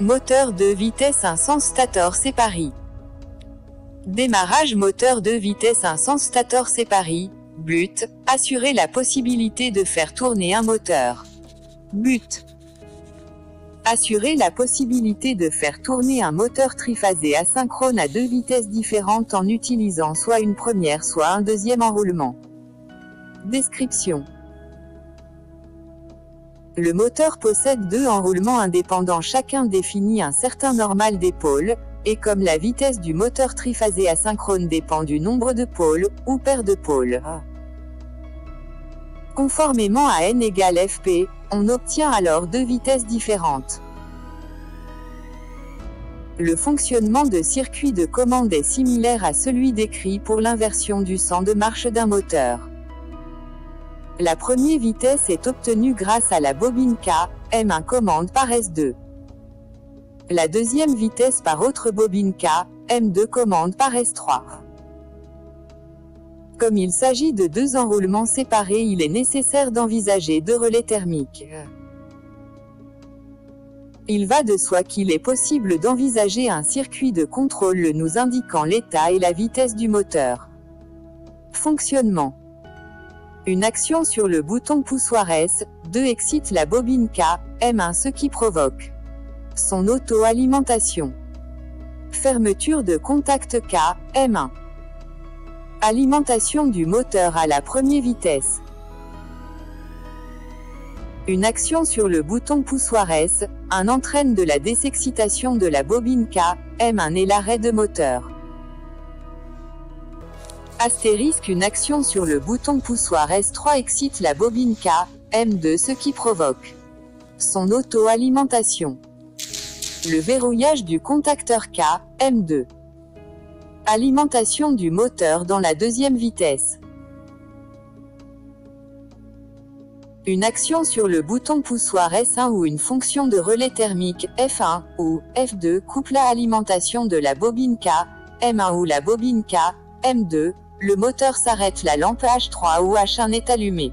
Moteur de vitesse, un sens stator séparé. Démarrage moteur de vitesse, un sens stator séparé. But, assurer la possibilité de faire tourner un moteur. But. Assurer la possibilité de faire tourner un moteur triphasé asynchrone à deux vitesses différentes en utilisant soit une première soit un deuxième enroulement. Description. Le moteur possède deux enroulements indépendants, chacun définit un certain normal des pôles, et comme la vitesse du moteur triphasé asynchrone dépend du nombre de pôles, ou paire de pôles. Conformément à n égale fp, on obtient alors deux vitesses différentes. Le fonctionnement de circuit de commande est similaire à celui décrit pour l'inversion du sens de marche d'un moteur. La première vitesse est obtenue grâce à la bobine K, M1 commande par S2. La deuxième vitesse par autre bobine K, M2 commande par S3. Comme il s'agit de deux enroulements séparés, il est nécessaire d'envisager deux relais thermiques. Il va de soi qu'il est possible d'envisager un circuit de contrôle nous indiquant l'état et la vitesse du moteur. Fonctionnement. Une action sur le bouton poussoir S2 excite la bobine K, M1, ce qui provoque son auto-alimentation. Fermeture de contact K, M1. Alimentation du moteur à la première vitesse. Une action sur le bouton poussoir S1 entraîne de la désexcitation de la bobine K, M1 et l'arrêt de moteur. Astérisque, une action sur le bouton poussoir S3 excite la bobine K, M2, ce qui provoque son auto-alimentation. Le verrouillage du contacteur K, M2. Alimentation du moteur dans la deuxième vitesse. Une action sur le bouton poussoir S1 ou une fonction de relais thermique, F1 ou F2, coupe la alimentation de la bobine K, M1 ou la bobine K, M2, le moteur s'arrête, la lampe H3 ou H1 est allumée.